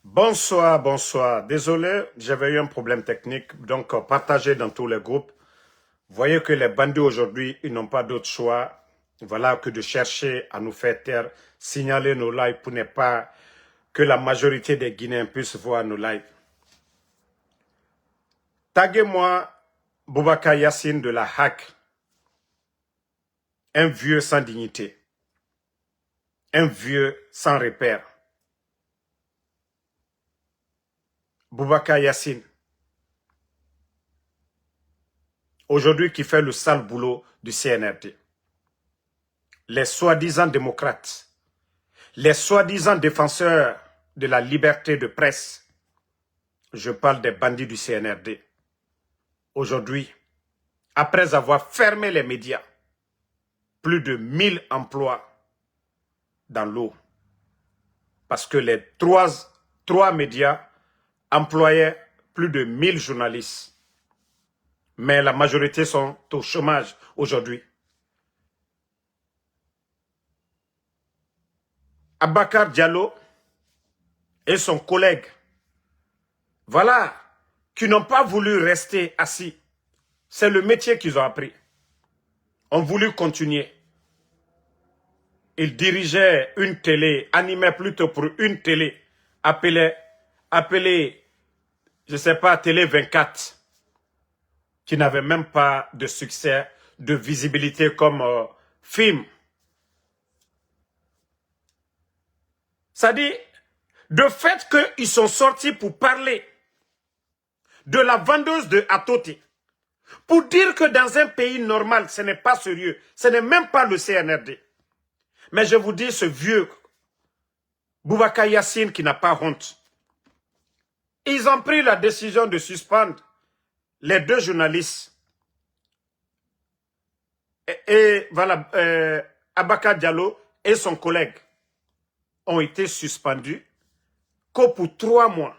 Bonsoir, bonsoir. Désolé, j'avais eu un problème technique, donc partagé dans tous les groupes. Voyez que les bandits aujourd'hui, ils n'ont pas d'autre choix, voilà, que de chercher à nous faire taire, signaler nos lives pour ne pas que la majorité des Guinéens puissent voir nos lives. Taguez-moi Boubacar Yassine de la HAC, un vieux sans dignité, un vieux sans repère. Boubacar Yassine, aujourd'hui qui fait le sale boulot du CNRD. Les soi-disant démocrates, les soi-disant défenseurs de la liberté de presse, je parle des bandits du CNRD. Aujourd'hui, après avoir fermé les médias, plus de 1000 emplois dans l'eau, parce que les trois médias employaient plus de 1000 journalistes, mais la majorité sont au chômage aujourd'hui. Abakar Diallo et son collègue, voilà, qui n'ont pas voulu rester assis. C'est le métier qu'ils ont appris. Ont voulu continuer. Ils dirigeaient une télé, animaient plutôt pour une télé, appelée, je ne sais pas, Télé 24, qui n'avait même pas de succès, de visibilité comme film. Ça dit, de fait qu'ils sont sortis pour parler de la vendeuse de Atoti, pour dire que dans un pays normal, ce n'est pas sérieux, ce n'est même pas le CNRD. Mais je vous dis, ce vieux Boubacar Yassine qui n'a pas honte, ils ont pris la décision de suspendre les deux journalistes. Et voilà, Abakar Diallo et son collègue ont été suspendus que pour 3 mois.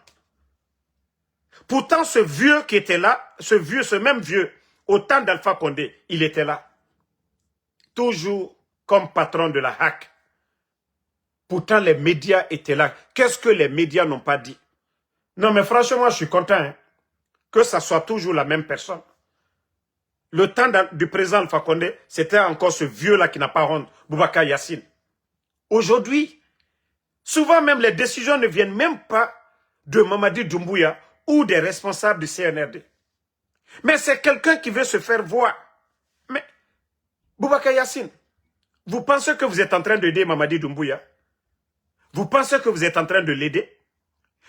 Pourtant, ce vieux qui était là, ce même vieux, au temps d'Alpha Condé, il était là. Toujours comme patron de la HAC. Pourtant, les médias étaient là. Qu'est-ce que les médias n'ont pas dit? Non, mais franchement, je suis content hein, que ça soit toujours la même personne. Le temps du président Alpha Condé, c'était encore ce vieux-là qui n'a pas honte, Boubacar Yassine. Aujourd'hui, souvent même les décisions ne viennent même pas de Mamadi Doumbouya ou des responsables du CNRD. Mais c'est quelqu'un qui veut se faire voir. Mais, Boubacar Yassine, vous pensez que vous êtes en train d'aider Mamadi Doumbouya? Vous pensez que vous êtes en train de l'aider?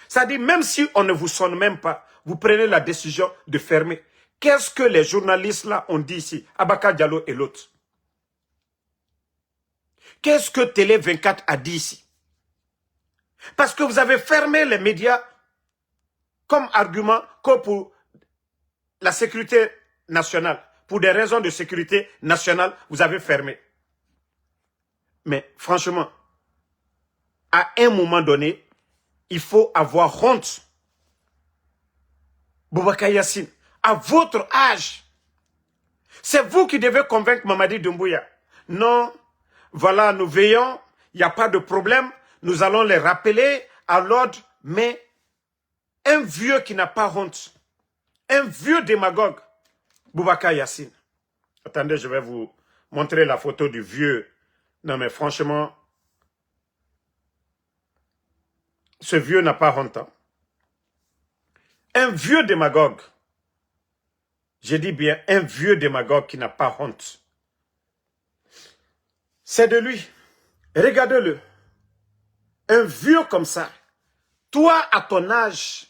Ça dit, même si on ne vous sonne même pas, vous prenez la décision de fermer. Qu'est-ce que les journalistes là ont dit ici, Abakar Diallo et l'autre? Qu'est-ce que Télé 24 a dit ici? Parce que vous avez fermé les médias comme argument que pour la sécurité nationale. Pour des raisons de sécurité nationale, vous avez fermé. Mais franchement, à un moment donné, il faut avoir honte. Boubacar Yassine, à votre âge, c'est vous qui devez convaincre Mamadi Doumbouya. Non, voilà, nous veillons, il n'y a pas de problème, nous allons les rappeler à l'ordre, mais un vieux qui n'a pas honte, un vieux démagogue, Boubacar Yassine. Attendez, je vais vous montrer la photo du vieux. Non mais franchement, ce vieux n'a pas honte. Hein. Un vieux démagogue. Je dis bien un vieux démagogue qui n'a pas honte. C'est de lui. Regardez-le. Un vieux comme ça. Toi, à ton âge,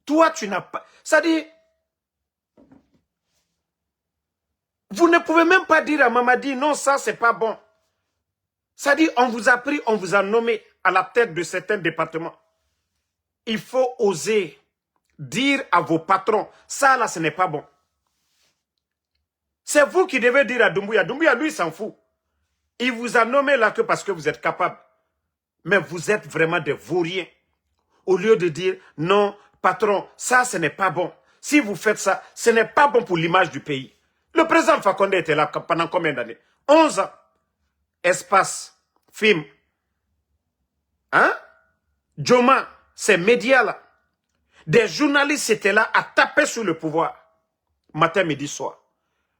toi, tu n'as pas... Ça dit, vous ne pouvez même pas dire à Mamadi, non, ça, c'est pas bon. Ça dit, on vous a pris, on vous a nommé à la tête de certains départements. Il faut oser dire à vos patrons, ça, là, ce n'est pas bon. C'est vous qui devez dire à Doumbouya. Doumbouya, lui, s'en fout. Il vous a nommé là que parce que vous êtes capable. Mais vous êtes vraiment des vauriens. Au lieu de dire, non, patron, ça, ce n'est pas bon. Si vous faites ça, ce n'est pas bon pour l'image du pays. Le président Fakonde était là pendant combien d'années? 11 ans. Espace, film. Hein? Djoma, ces médias-là, des journalistes étaient là à taper sur le pouvoir, matin, midi, soir.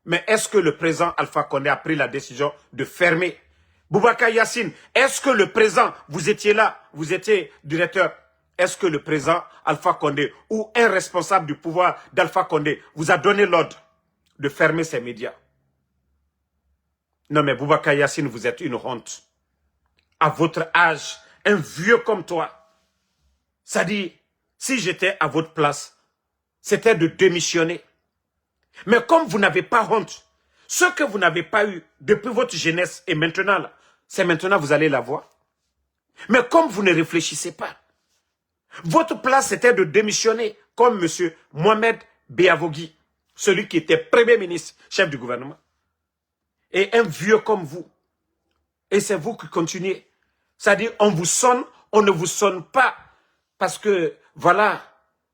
Mais est-ce que le président Alpha Condé a pris la décision de fermer? Boubacar Yassine, est-ce que le président, vous étiez là, vous étiez directeur, est-ce que le président Alpha Condé ou un responsable du pouvoir d'Alpha Condé vous a donné l'ordre de fermer ces médias? Non mais Boubacar Yassine, vous êtes une honte. À votre âge, un vieux comme toi, ça dit, si j'étais à votre place, c'était de démissionner. Mais comme vous n'avez pas honte, ce que vous n'avez pas eu depuis votre jeunesse et maintenant, c'est maintenant vous allez l'avoir. Mais comme vous ne réfléchissez pas, votre place c'était de démissionner comme M. Mohamed Beavogui, celui qui était Premier ministre, chef du gouvernement. Et un vieux comme vous. Et c'est vous qui continuez. C'est-à-dire, on vous sonne, on ne vous sonne pas. Parce que, voilà,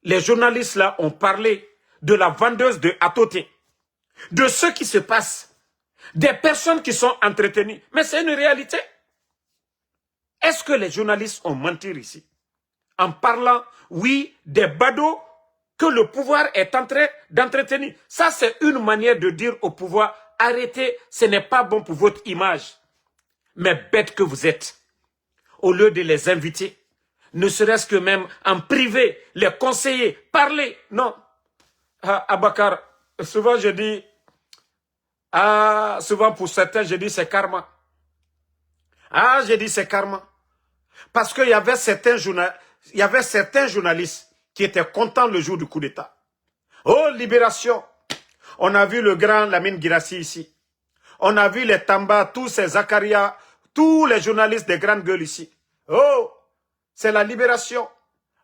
les journalistes là ont parlé de la vendeuse de Atoté, de ce qui se passe, des personnes qui sont entretenues. Mais c'est une réalité. Est-ce que les journalistes ont menti ici? En parlant, oui, des badauds que le pouvoir est en train d'entretenir. Ça, c'est une manière de dire au pouvoir, arrêtez, ce n'est pas bon pour votre image. Mais bête que vous êtes, au lieu de les inviter, ne serait-ce que même en privé, les conseiller, parler. Non. Ah, Abakar, souvent je dis, souvent pour certains, je dis c'est karma. Je dis c'est karma. Parce qu'il y avait certains journalistes qui étaient contents le jour du coup d'État. Oh, libération. On a vu le grand Lamine Guirassy ici. On a vu les Tamba, tous ces Zakaria, tous les journalistes des grandes gueules ici. Oh, c'est la libération.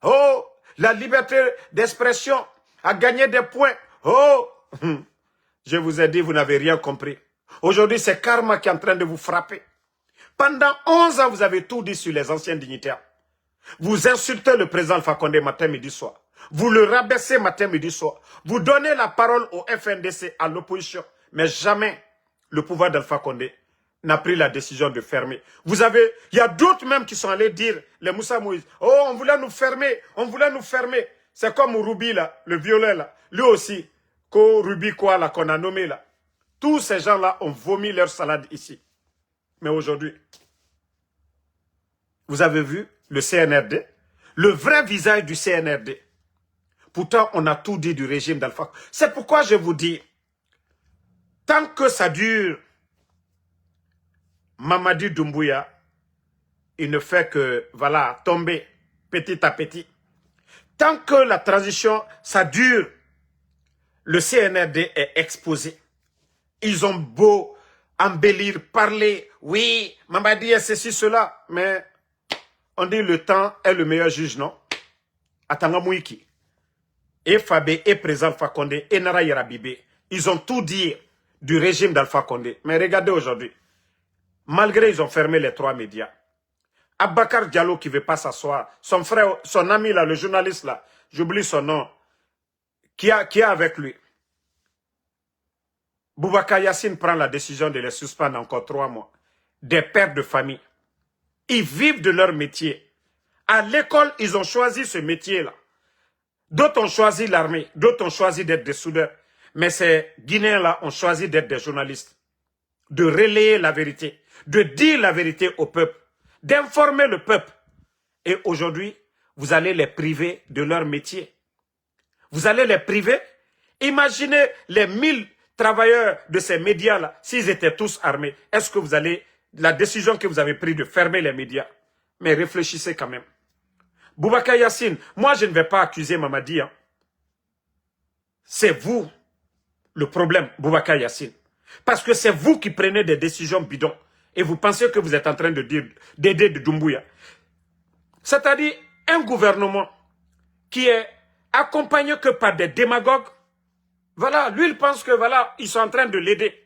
Oh, la liberté d'expression a gagné des points. Oh, je vous ai dit, vous n'avez rien compris. Aujourd'hui, c'est karma qui est en train de vous frapper. Pendant 11 ans, vous avez tout dit sur les anciens dignitaires. Vous insultez le président Alpha Condé matin, midi, soir. Vous le rabaissez matin, midi, soir. Vous donnez la parole au FNDC, à l'opposition. Mais jamais le pouvoir d'Alpha Condé n'a pris la décision de fermer. Il y a d'autres même qui sont allés dire, les Moussa Moïse, oh, on voulait nous fermer, on voulait nous fermer. C'est comme Ruby là, le violet là. Lui aussi, Ruby quoi là, qu'on a nommé là. Tous ces gens-là ont vomi leur salade ici. Mais aujourd'hui, vous avez vu le CNRD, le vrai visage du CNRD. Pourtant, on a tout dit du régime d'Alpha. C'est pourquoi je vous dis, tant que ça dure, Mamadi Doumbouya, il ne fait que, voilà, tomber petit à petit. Tant que la transition, ça dure, le CNRD est exposé. Ils ont beau embellir, parler, oui, Mamadi est ceci, cela, mais on dit le temps est le meilleur juge, non? Atanga Mouiki, et Fabé, et président Alpha Condé, et Nara Yarabibé, ils ont tout dit du régime d'Alpha Condé. Mais regardez aujourd'hui, malgré ils ont fermé les 3 médias, Abakar Diallo qui ne veut pas s'asseoir, son frère, son ami là, le journaliste là, j'oublie son nom, qui est avec lui. Boubacar Yassine prend la décision de les suspendre encore 3 mois. Des pères de famille. Ils vivent de leur métier. À l'école, ils ont choisi ce métier-là. D'autres ont choisi l'armée, d'autres ont choisi d'être des soudeurs. Mais ces Guinéens-là ont choisi d'être des journalistes. De relayer la vérité, de dire la vérité au peuple, d'informer le peuple. Et aujourd'hui, vous allez les priver de leur métier. Vous allez les priver. Imaginez les 1000 travailleurs de ces médias-là, s'ils étaient tous armés. Est-ce que vous allez, la décision que vous avez prise de fermer les médias, mais réfléchissez quand même. Boubacar Yassine, moi je ne vais pas accuser Mamadi. Hein. C'est vous le problème, Boubacar Yassine. Parce que c'est vous qui prenez des décisions bidons. Et vous pensez que vous êtes en train de dire d'aider de Doumbouya. C'est-à-dire un gouvernement qui est accompagné que par des démagogues. Voilà, lui il pense que voilà, ils sont en train de l'aider.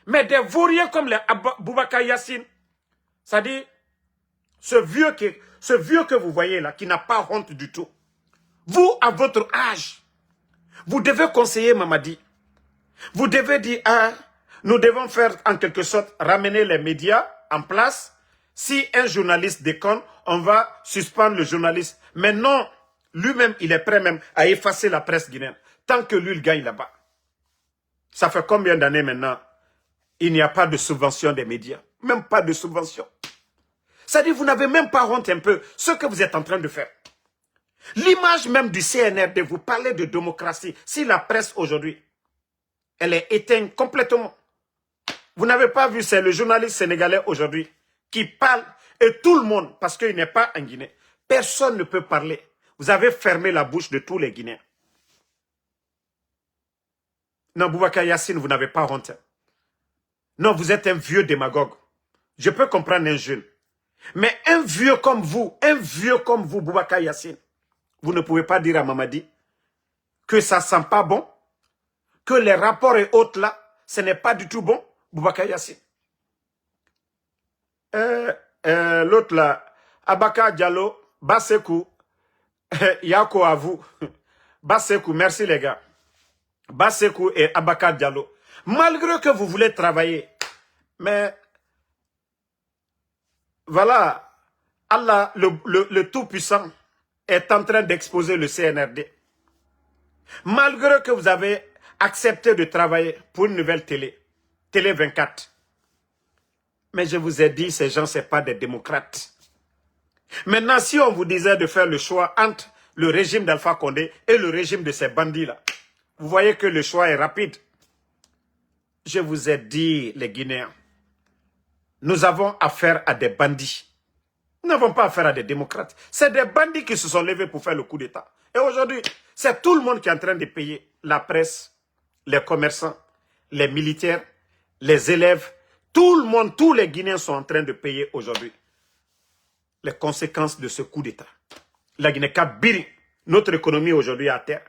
Mais des vauriens comme les Boubacar Yassine, c'est-à-dire ce vieux que vous voyez là, qui n'a pas honte du tout. Vous, à votre âge, vous devez conseiller Mamadi. Vous devez dire, nous devons faire en quelque sorte, ramener les médias en place. Si un journaliste déconne, on va suspendre le journaliste. Mais non, lui-même, il est prêt même à effacer la presse guinéenne. Tant que lui, il gagne là-bas. Ça fait combien d'années maintenant? Il n'y a pas de subvention des médias. Même pas de subvention. C'est-à-dire, vous n'avez même pas honte un peu ce que vous êtes en train de faire. L'image même du CNRD, vous parlez de démocratie. Si la presse aujourd'hui, elle est éteinte complètement. Vous n'avez pas vu, c'est le journaliste sénégalais aujourd'hui qui parle et tout le monde, parce qu'il n'est pas en Guinée, personne ne peut parler. Vous avez fermé la bouche de tous les Guinéens. Non, Boubacar Yassine, vous n'avez pas honte. Non, vous êtes un vieux démagogue. Je peux comprendre un jeune. Mais un vieux comme vous, Boubacar Yassine, vous ne pouvez pas dire à Mamadi que ça sent pas bon, que les rapports et autres là, ce n'est pas du tout bon, Boubacar Yassine. L'autre là, Abaka Diallo, Basekou, Yako à vous. Basekou, merci les gars. Basekou et Abaka Diallo. Malgré que vous voulez travailler, mais voilà, Allah, le Tout-Puissant, est en train d'exposer le CNRD. Malgré que vous avez accepté de travailler pour une nouvelle télé, Télé 24. Mais je vous ai dit, ces gens, ce n'est pas des démocrates. Maintenant, si on vous disait de faire le choix entre le régime d'Alpha Condé et le régime de ces bandits-là, vous voyez que le choix est rapide. Je vous ai dit, les Guinéens, nous avons affaire à des bandits. Nous n'avons pas affaire à des démocrates. C'est des bandits qui se sont levés pour faire le coup d'État. Et aujourd'hui, c'est tout le monde qui est en train de payer. La presse, les commerçants, les militaires, les élèves. Tout le monde, tous les Guinéens sont en train de payer aujourd'hui les conséquences de ce coup d'État. La Guinée-Cap Biri, notre économie aujourd'hui est à terre.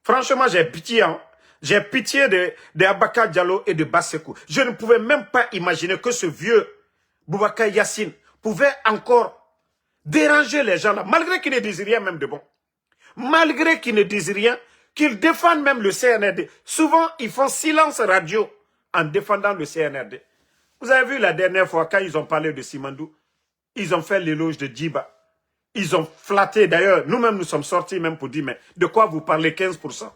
Franchement, j'ai pitié. Hein? J'ai pitié de Abaka Diallo et de Basekou. Je ne pouvais même pas imaginer que ce vieux Boubacar Yassine pouvait encore déranger les gens là, malgré qu'ils ne disent rien même de bon. Malgré qu'ils ne disent rien, qu'ils défendent même le CNRD. Souvent, ils font silence radio en défendant le CNRD. Vous avez vu la dernière fois, quand ils ont parlé de Simandou, ils ont fait l'éloge de Djiba. Ils ont flatté, d'ailleurs, nous-mêmes nous sommes sortis même pour dire, mais de quoi vous parlez 15%?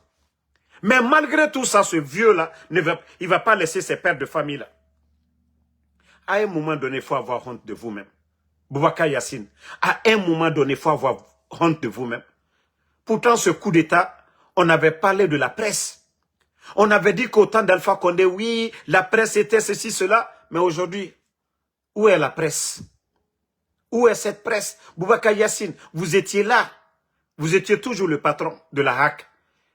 Mais malgré tout ça, ce vieux-là, il ne va pas laisser ses pères de famille là. À un moment donné, il faut avoir honte de vous-même. Boubacar Yassine, à un moment donné, il faut avoir honte de vous-même. Pourtant, ce coup d'État, on avait parlé de la presse. On avait dit qu'au temps d'Alpha Condé, oui, la presse était ceci, cela. Mais aujourd'hui, où est la presse? Où est cette presse? Boubacar Yassine, vous étiez là. Vous étiez toujours le patron de la HAC.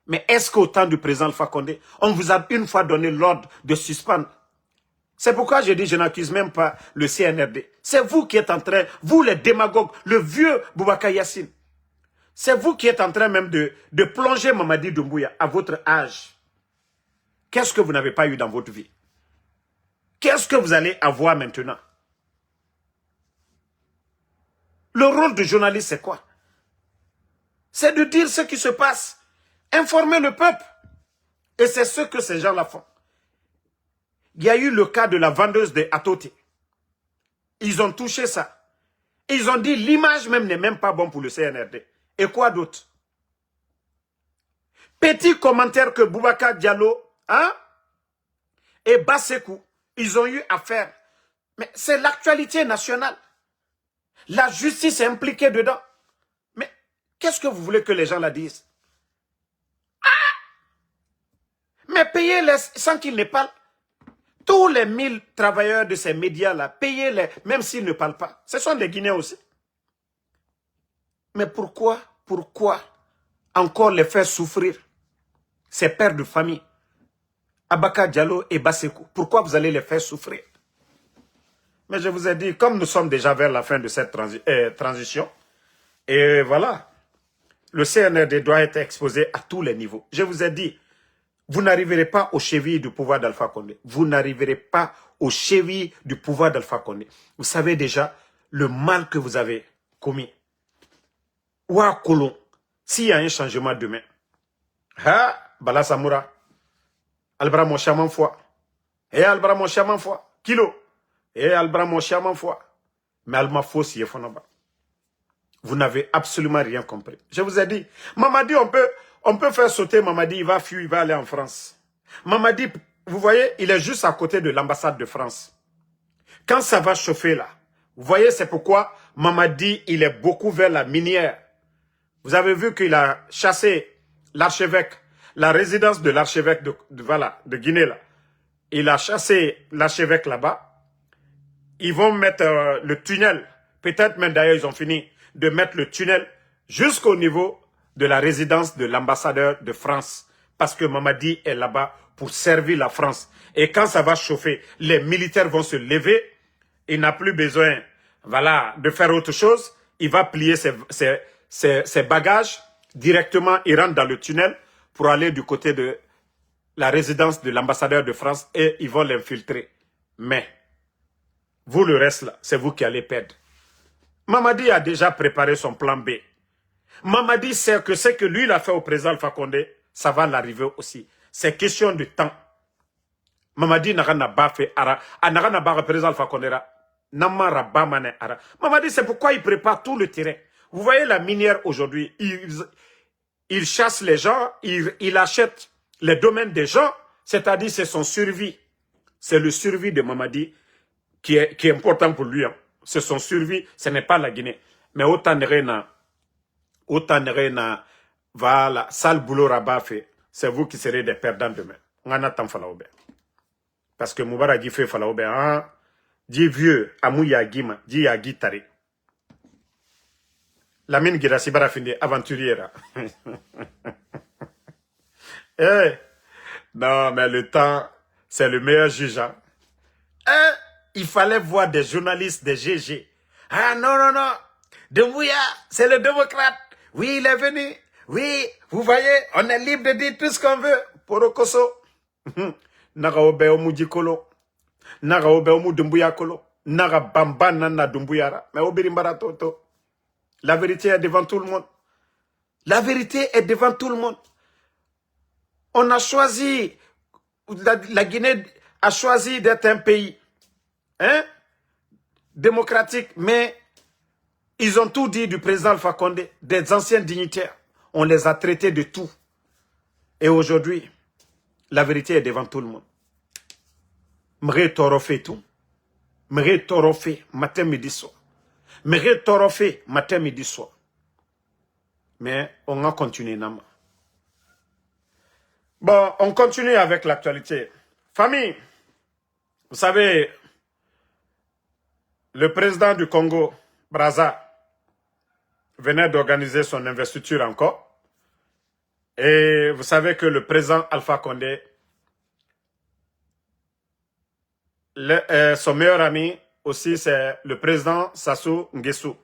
Mais est-ce qu'au temps du président Alpha Condé, on vous a une fois donné l'ordre de suspendre? C'est pourquoi je dis, je n'accuse même pas le CNRD. C'est vous qui êtes en train, vous les démagogues, le vieux Boubacar Yassine. C'est vous qui êtes en train même de plonger Mamadi Doumbouya à votre âge. Qu'est-ce que vous n'avez pas eu dans votre vie? Qu'est-ce que vous allez avoir maintenant? Le rôle du journaliste, c'est quoi? C'est de dire ce qui se passe. Informer le peuple. Et c'est ce que ces gens-là font. Il y a eu le cas de la vendeuse de Atoté. Ils ont touché ça. Ils ont dit l'image même n'est même pas bonne pour le CNRD. Et quoi d'autre? Petit commentaire que Boubacar Diallo et Basekou, ils ont eu à faire. Mais c'est l'actualité nationale. La justice est impliquée dedans. Mais qu'est-ce que vous voulez que les gens la disent? Mais payez-les sans qu'ils ne parlent. Tous les 1000 travailleurs de ces médias-là, payez-les, même s'ils ne parlent pas. Ce sont des Guinéens aussi. Mais pourquoi encore les faire souffrir? Ces pères de famille, Abaka Diallo et Basekou, pourquoi vous allez les faire souffrir? Mais je vous ai dit, comme nous sommes déjà vers la fin de cette transition, et voilà, le CNRD doit être exposé à tous les niveaux. Je vous ai dit, vous n'arriverez pas aux chevilles du pouvoir d'Alpha Condé. Vous n'arriverez pas aux chevilles du pouvoir d'Alpha Condé. Vous savez déjà le mal que vous avez commis. Ouah Kolon, s'il y a un changement demain, Bala Samoura, Albra mon chaman foi, Albra mon chaman foi, Kilo, Et Albra mon chaman foi. Mais Alma fausse yefonaba. Vous n'avez absolument rien compris. Je vous ai dit, Mamadi, on peut faire sauter Mamadi, il va fuir, il va aller en France. Mamadi, vous voyez, il est juste à côté de l'ambassade de France. Quand ça va chauffer là, vous voyez, c'est pourquoi Mamadi, il est beaucoup vers la minière. Vous avez vu qu'il a chassé l'archevêque, la résidence de l'archevêque de Guinée là. Il a chassé l'archevêque là-bas. Ils vont mettre le tunnel. Peut-être même d'ailleurs, ils ont fini de mettre le tunnel jusqu'au niveau de la résidence de l'ambassadeur de France. Parce que Mamadi est là-bas pour servir la France. Et quand ça va chauffer, les militaires vont se lever. Il n'a plus besoin, voilà, de faire autre chose. Il va plier ses bagages. Directement, il rentre dans le tunnel pour aller du côté de la résidence de l'ambassadeur de France et ils vont l'infiltrer. Mais, vous le reste là, c'est vous qui allez perdre. Mamadi a déjà préparé son plan B. Mamadi sait que ce que lui il a fait au président Alpha Condé, ça va l'arriver aussi. C'est question de temps. Mamadi n'a pas fait ara, n'a pas président Alpha Condé ra, n'a pas mané ara. Mamadi c'est pourquoi il prépare tout le terrain. Vous voyez la minière aujourd'hui, il chasse les gens, il achète les domaines des gens, c'est-à-dire c'est son survie. C'est le survie de Mamadi qui est important pour lui. Hein. C'est son survie, ce n'est pas la Guinée. Mais autant de voilà, sale boulot rabat fait, c'est vous qui serez des perdants demain. On en attend Falaoube. Parce que Moubarak dit fait Falaoube, hein, dit vieux, Amou Yagima, dit Yagi Tari. Lamine Girassi Barafinde, aventurière. Eh, non, mais le temps, c'est le meilleur juge. Hein. Il fallait voir des journalistes, des GG. Ah non, non, non. Doumbouya, c'est le démocrate. Oui, il est venu. Oui, vous voyez, on est libre de dire tout ce qu'on veut. Porokoso. Naga obe omu jikolo. Naga obe omu Doumbouya kolo. Naga bamba nana Doumbouya. Mais obirimbara toto. La vérité est devant tout le monde. La vérité est devant tout le monde. On a choisi, la Guinée a choisi d'être un pays hein, démocratique, mais ils ont tout dit du président Alpha Condé, des anciens dignitaires. On les a traités de tout. Et aujourd'hui, la vérité est devant tout le monde. M'ré torofé tout. M'ré torofé matin, midi, soir. M'ré torofé matin, midi, soir. Mais on a continué. Bon, on continue avec l'actualité. Famille, vous savez, le président du Congo, Brazza, venait d'organiser son investiture encore. Et vous savez que le président Alpha Condé, son meilleur ami aussi, c'est le président Sassou Nguesso.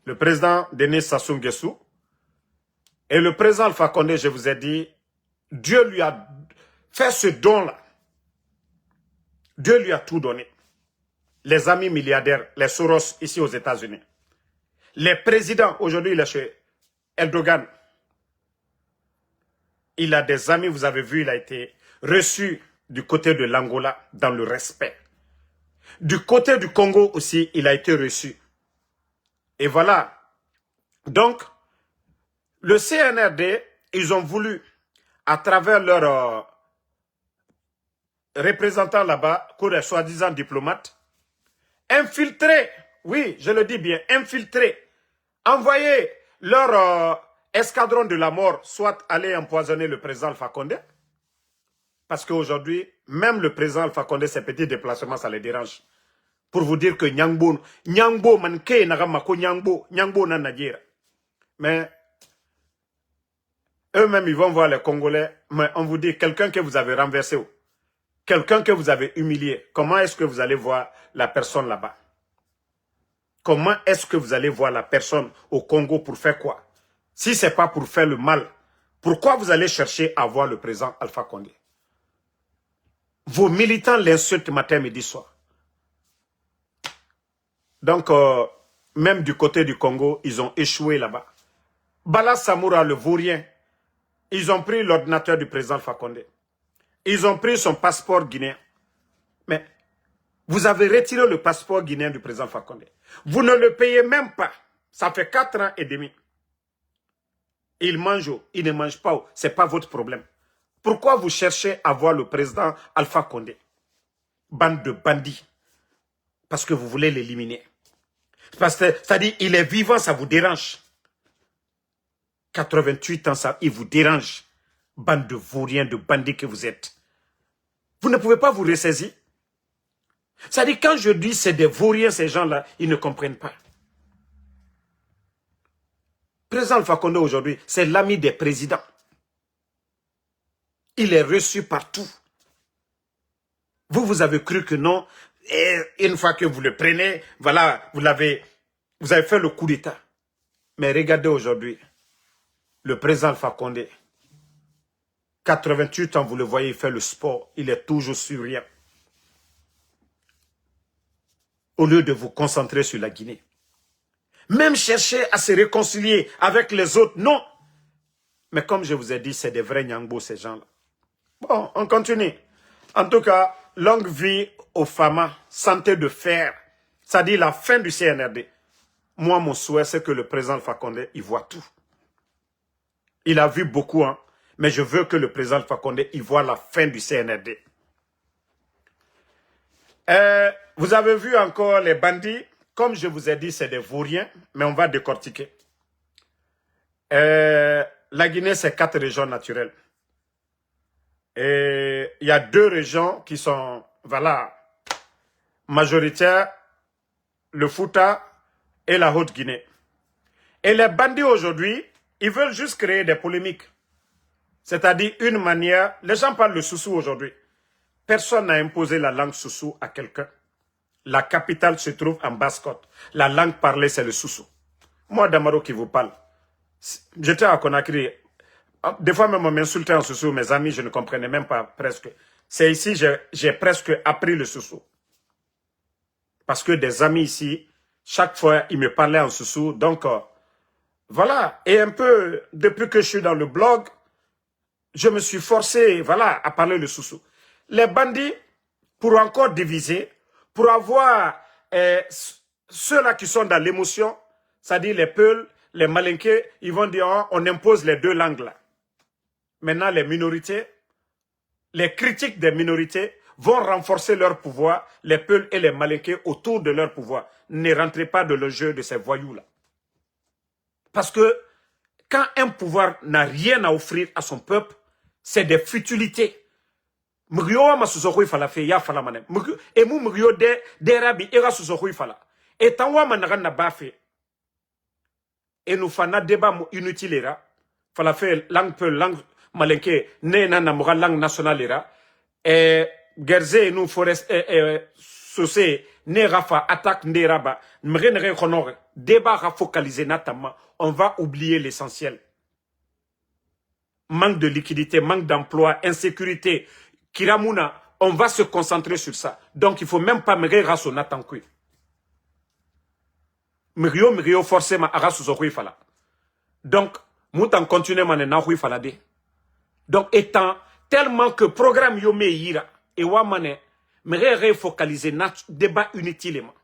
Le président Denis Sassou Nguesso. Et le président Alpha Condé, je vous ai dit, Dieu lui a fait ce don-là. Dieu lui a tout donné. Les amis milliardaires, les Soros ici aux États-Unis. Les présidents, aujourd'hui il est chez Erdogan. Il a des amis, vous avez vu, il a été reçu du côté de l'Angola dans le respect. Du côté du Congo aussi, il a été reçu. Et voilà. Donc, le CNRD, ils ont voulu, à travers leurs représentants là-bas, les soi-disant diplomates, infiltrer, oui, je le dis bien, infiltrer, envoyer leur escadron de la mort, soit aller empoisonner le président Alpha Condé, parce qu'aujourd'hui, même le président Alpha Condé, ses petits déplacements, ça les dérange. Pour vous dire que Nyangbo manke nagamako Nyangbo na Nadjira. Mais eux-mêmes, ils vont voir les Congolais, mais on vous dit, quelqu'un que vous avez renversé, quelqu'un que vous avez humilié, comment est-ce que vous allez voir la personne là-bas? Comment est-ce que vous allez voir la personne au Congo pour faire quoi? Si ce n'est pas pour faire le mal, pourquoi vous allez chercher à voir le président Alpha Condé? Vos militants l'insultent matin, midi, soir. Donc, même du côté du Congo, ils ont échoué là-bas. Bala Samoura, le vaurien, ils ont pris l'ordinateur du président Alpha Condé. Ils ont pris son passeport guinéen. Mais Vous avez retiré le passeport guinéen du président Fakonde. Vous ne le payez même pas. Ça fait 4 ans et demi. Il mange, il ne mange pas. Ce n'est pas votre problème. Pourquoi vous cherchez à voir le président Alpha Condé? Bande de bandits. Parce que vous voulez l'éliminer. Parce que, c'est-à-dire, il est vivant, ça vous dérange. 88 ans, ça, il vous dérange. Bande de vauriens, de bandits que vous êtes. Vous ne pouvez pas vous ressaisir. C'est-à-dire, quand je dis c'est des vauriens, ces gens-là, ils ne comprennent pas. Le président Alpha Condé aujourd'hui, c'est l'ami des présidents. Il est reçu partout. Vous avez cru que non. Et une fois que vous le prenez, voilà, vous avez fait le coup d'État. Mais regardez aujourd'hui, le président Alpha Condé, 88 ans, vous le voyez, il fait le sport. Il est toujours sur rien. Au lieu de vous concentrer sur la Guinée. Même chercher à se réconcilier avec les autres, non. Mais comme je vous ai dit, c'est des vrais Nyangbo, ces gens-là. Bon, on continue. En tout cas, longue vie aux femmes, santé de fer. Ça dit la fin du CNRD. Moi, mon souhait, c'est que le président Alpha Condé, il voit tout. Il a vu beaucoup, hein. Mais je veux que le président Alpha Condé, il voit la fin du CNRD. Vous avez vu encore les bandits. Comme je vous ai dit, c'est des vauriens, mais on va décortiquer. La Guinée, c'est 4 régions naturelles. Et il y a 2 régions qui sont, voilà, majoritaires, le Fouta et la Haute-Guinée. Et les bandits aujourd'hui, ils veulent juste créer des polémiques. C'est-à-dire une manière, les gens parlent le soussou aujourd'hui. Personne n'a imposé la langue soussou à quelqu'un. La capitale se trouve en Basse-Côte. La langue parlée, c'est le soussou. Moi, Damaro qui vous parle, j'étais à Conakry. Des fois même on m'insultait en soussou, mes amis, je ne comprenais même pas presque. C'est ici j'ai presque appris le soussou. Parce que des amis ici, chaque fois, ils me parlaient en soussou. Donc, voilà. Et un peu, depuis que je suis dans le blog, je me suis forcé, voilà, à parler le soussou. Les bandits, pour encore diviser, pour avoir ceux-là qui sont dans l'émotion, c'est-à-dire les Peuls, les Malinqués, ils vont dire, oh, on impose les 2 langues-là. Maintenant, les minorités, les critiques des minorités vont renforcer leur pouvoir, les Peuls et les Malinqués autour de leur pouvoir. Ne rentrez pas dans le jeu de ces voyous-là. Parce que quand un pouvoir n'a rien à offrir à son peuple, c'est des futilités. Et mu mugyo de rabi era susokhui fala. Et tanwa managana bafe. Et nous fana débat inutile fala fait langue peu langue malinké ne na namora langue nationale era. Et gerze nous forest sosé ne rafa attaque nderaba mrenere honore débat focalisé notamment on va oublier l'essentiel. Manque de liquidité, manque d'emploi, insécurité, Kiramuna, on va se concentrer sur ça. Donc il ne faut même pas me rassonner Nathan Kui. Mrio forcément à rassurer fala. Donc moutan continue mané na hui fala de. Donc étant tellement que programme yome ira et wa mané me focaliser na débat inutilement.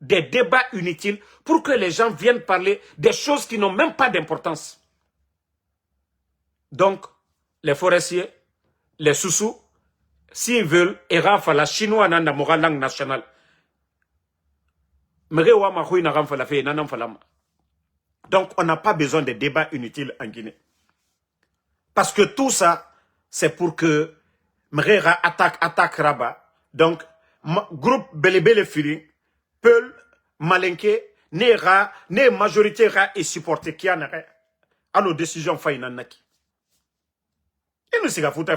Des débats inutiles pour que les gens viennent parler des choses qui n'ont même pas d'importance. Donc les forestiers, les soussous, s'ils veulent, Erafa la chinois n'a pas langue nationale. Donc, on n'a pas besoin de débats inutiles en Guinée. Parce que tout ça, c'est pour que Mrera attaque Rabat. Donc, groupe Belebele Fili, Peul, Malinké, ne majorité ra et supporté qui en a à nos décisions faïnanaki. Il nous s'est foutu,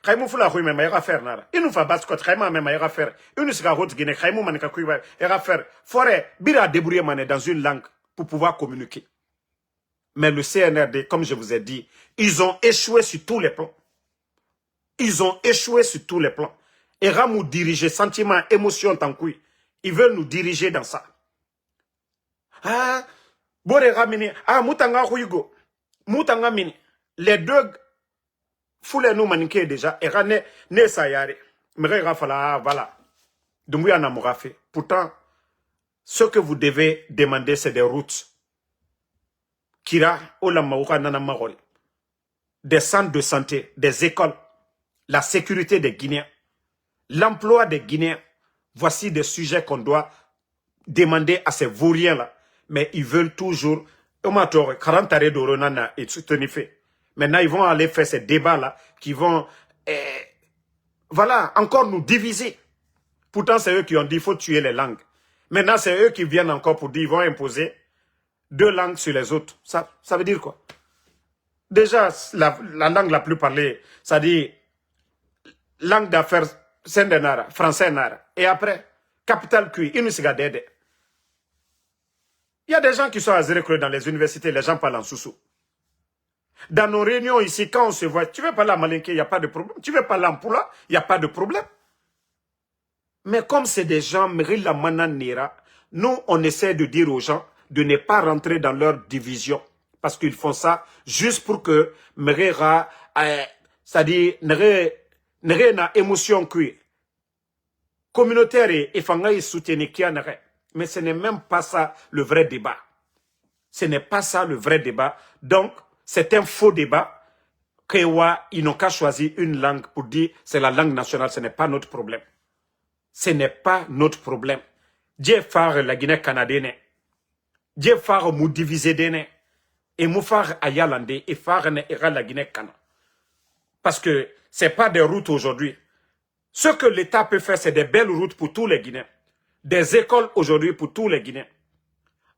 il nous faut la rue, mais il va faire nada. Il nous fait battre contre Raima, mais il va faire. Il nous s'est route Guinée, il va faire. Forêt, bira débrouiller dans une langue pour pouvoir communiquer. Mais le CNRD, comme je vous ai dit, ils ont échoué sur tous les plans. Ils ont échoué sur tous les plans. Et Ramou diriger, sentiment, émotion, tant que ils veulent nous diriger dans ça. Ah, Bore Ramini, ah, Moutanga Huigo, Moutanga Mini, les 2 foulez nous maniquer déjà, et ne sayare. Mais voilà. Doumbouya n'a pas fait. Pourtant, ce que vous devez demander, c'est des routes. Kira, Olamaouka, Nanamarol. Des centres de santé, des écoles, la sécurité des Guinéens, l'emploi des Guinéens. Voici des sujets qu'on doit demander à ces vauriens-là. Mais ils veulent toujours... Maintenant, ils vont aller faire ces débats-là qui vont... voilà, encore nous diviser. Pourtant, c'est eux qui ont dit qu'il faut tuer les langues. Maintenant, c'est eux qui viennent encore pour dire qu'ils vont imposer 2 langues sur les autres. Ça veut dire quoi? Déjà, la langue la plus parlée, ça dit langue d'affaires, Sendenara, français Nara. Et après, capital Kui, Inusigadede. Il y a des gens qui sont à Zérekle dans les universités, les gens parlent en soussou. Dans nos réunions ici, quand on se voit, tu veux parler à Malinké, il n'y a pas de problème. Tu veux parler en Poula, il n'y a pas de problème. Mais comme c'est des gens, Mérila Mananera, nous, on essaie de dire aux gens de ne pas rentrer dans leur division. Parce qu'ils font ça juste pour que Mérera, c'est-à-dire, n'ait na émotion qui communautaire et fangaï soutenir qui en aurait. Mais ce n'est même pas ça le vrai débat. Ce n'est pas ça le vrai débat. Donc, c'est un faux débat. Ils n'ont qu'à choisir une langue pour dire c'est la langue nationale, ce n'est pas notre problème. Ce n'est pas notre problème. Dieu faire la Guinée canadienne. Dieu faire mou diviser d'ene. Et mou faire ayalande et faire la Guinée cana. Parce que ce n'est pas des routes aujourd'hui. Ce que l'État peut faire, c'est des belles routes pour tous les Guinéens. Des écoles aujourd'hui pour tous les Guinéens.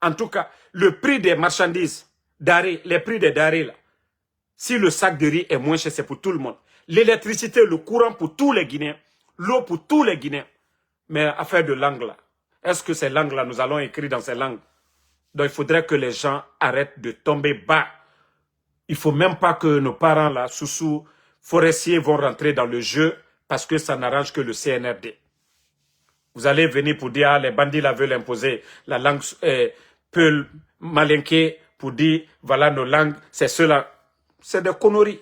En tout cas, le prix des marchandises, les prix des denrées, là, si le sac de riz est moins cher, c'est pour tout le monde. L'électricité, le courant pour tous les Guinéens. L'eau pour tous les Guinéens. Mais affaire de langue là, est-ce que ces langues là, nous allons écrire dans ces langues? Donc il faudrait que les gens arrêtent de tomber bas. Il ne faut même pas que nos parents là, sous forestiers, vont rentrer dans le jeu parce que ça n'arrange que le CNRD. Vous allez venir pour dire, ah, les bandits là veulent imposer la langue Peul, Malinké, pour dire, voilà nos langues, c'est cela. C'est des conneries.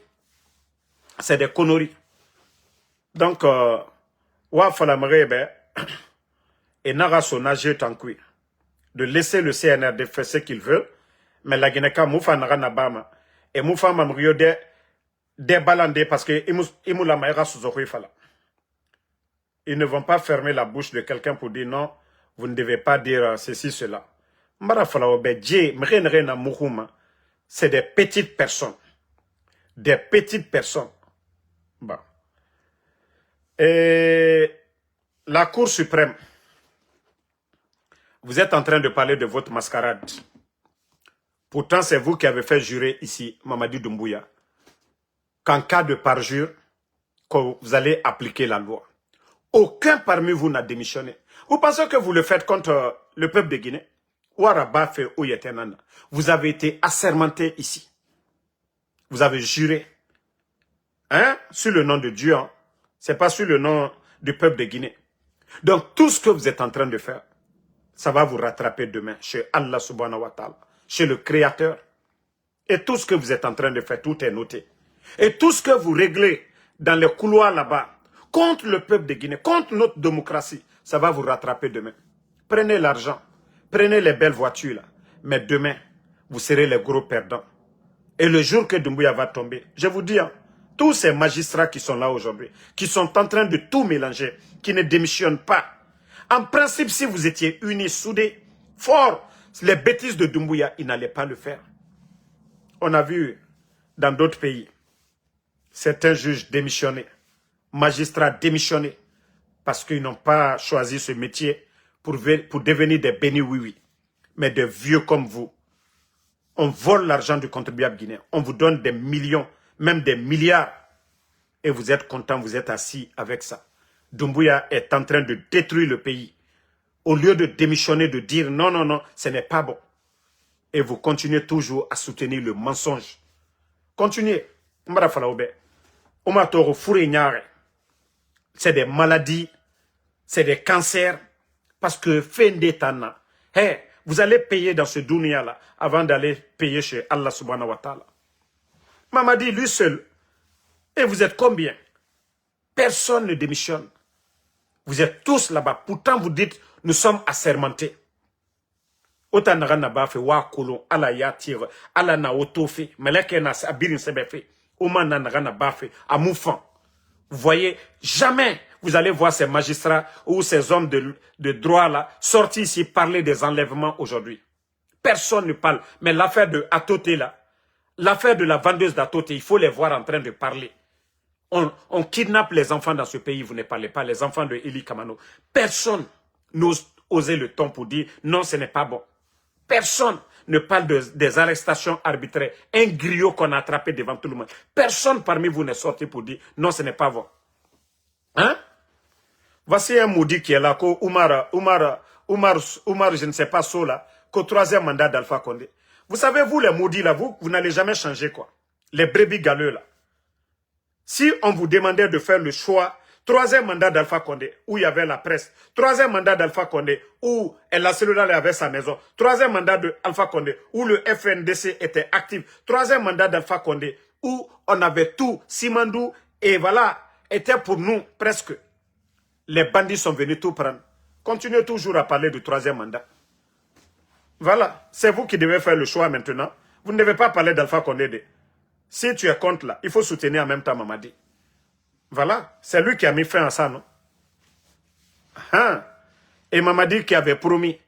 C'est des conneries. Donc, et Nara son âge tankoui, de laisser le CNRD faire ce qu'ils veulent, mais la Guinée Moufa Nara Nabama, et Moufa Mamrio des balandés parce que Imoula Maïra Souzorui Fala. Ils ne vont pas fermer la bouche de quelqu'un pour dire non, vous ne devez pas dire ceci, cela. C'est des petites personnes. Des petites personnes. Bon. Et la Cour suprême, vous êtes en train de parler de votre mascarade. Pourtant, c'est vous qui avez fait jurer ici, Mamadi Doumbouya, qu'en cas de parjure, que vous allez appliquer la loi. Aucun parmi vous n'a démissionné. Vous pensez que vous le faites contre le peuple de Guinée? Vous avez été assermenté ici. Vous avez juré. Hein? Sur le nom de Dieu. Hein? Ce n'est pas sur le nom du peuple de Guinée. Donc tout ce que vous êtes en train de faire, ça va vous rattraper demain chez Allah subhanahu wa ta'ala, chez le Créateur. Et tout ce que vous êtes en train de faire, tout est noté. Et tout ce que vous réglez dans les couloirs là-bas, contre le peuple de Guinée, contre notre démocratie, ça va vous rattraper demain. Prenez l'argent, prenez les belles voitures là, mais demain, vous serez les gros perdants. Et le jour que Doumbouya va tomber, je vous dis, hein, tous ces magistrats qui sont là aujourd'hui, qui sont en train de tout mélanger, qui ne démissionnent pas. En principe, si vous étiez unis, soudés, forts, les bêtises de Doumbouya, ils n'allaient pas le faire. On a vu dans d'autres pays, certains juges démissionner, magistrats démissionner, parce qu'ils n'ont pas choisi ce métier pour devenir des bénis-oui-oui, mais des vieux comme vous. On vole l'argent du contribuable guinéen, on vous donne des millions, même des milliards, et vous êtes content, vous êtes assis avec ça. Doumbouya est en train de détruire le pays. Au lieu de démissionner, de dire non, non, non, ce n'est pas bon. Et vous continuez toujours à soutenir le mensonge. Continuez. C'est des maladies, c'est des cancers, parce que Fendetana, hey, vous allez payer dans ce dunya-là avant d'aller payer chez Allah subhanahu wa ta'ala. Mamadi, lui seul, et vous êtes combien? Personne ne démissionne. Vous êtes tous là-bas. Pourtant, vous dites, nous sommes assermentés. Autant n'a pas fait wa kolon ala ya tire ala na otofe meleke na abirin sebefe oma na ba fait à moufan. Vous voyez, jamais vous allez voir ces magistrats ou ces hommes de droit là sortir ici parler des enlèvements aujourd'hui. Personne ne parle. Mais l'affaire de Atoté là, l'affaire de la vendeuse d'Atoté, il faut les voir en train de parler. On kidnappe les enfants dans ce pays, vous ne parlez pas, les enfants de Eli Kamano. Personne n'ose oser le ton pour dire non, ce n'est pas bon. Personne ne parle des arrestations arbitraires. Un griot qu'on a attrapé devant tout le monde. Personne parmi vous n'est sorti pour dire non, ce n'est pas bon. Hein? Voici un maudit qui est là, Oumar, je ne sais pas, là, qu'au 3e mandat d'Alpha Condé. Vous savez, vous les maudits là, vous n'allez jamais changer quoi. Les brebis galeux là. Si on vous demandait de faire le choix, 3e mandat d'Alpha Condé, où il y avait la presse, 3e mandat d'Alpha Condé, où la cellulaire avait sa maison, 3e mandat d'Alpha Condé, où le FNDC était actif, 3e mandat d'Alpha Condé, où on avait tout, Simandou, et voilà, était pour nous presque. Les bandits sont venus tout prendre. Continuez toujours à parler du 3e mandat. Voilà, c'est vous qui devez faire le choix maintenant. Vous ne devez pas parler d'Alpha Condé. Si tu es contre là, il faut soutenir en même temps Mamadi. Voilà, c'est lui qui a mis fin à ça, non? Hein? Et Mamadi qui avait promis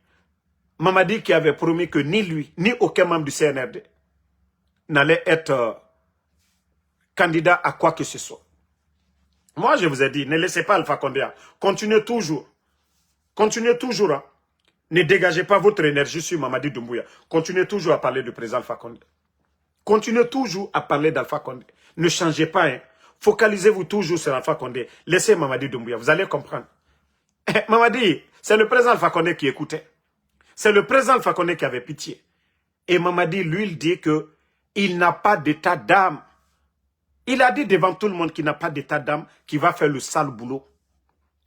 que ni lui, ni aucun membre du CNRD n'allait être candidat à quoi que ce soit. Moi, je vous ai dit, ne laissez pas Alpha Condé. Continuez toujours. Continuez toujours. Hein. Ne dégagez pas votre énergie sur Mamadi Doumbouya. Continuez toujours à parler du président Alpha Condé. Continuez toujours à parler d'Alpha Condé. Ne changez pas. Hein. Focalisez-vous toujours sur Alpha Condé. Laissez Mamadi Doumbouya. Vous allez comprendre. Mamadi, c'est le président Alpha Condé qui écoutait. C'est le président Alpha Condé qui avait pitié. Et Mamadi, lui, il dit qu'il n'a pas d'état d'âme. Il a dit devant tout le monde qu'il n'a pas d'état d'âme, qui va faire le sale boulot.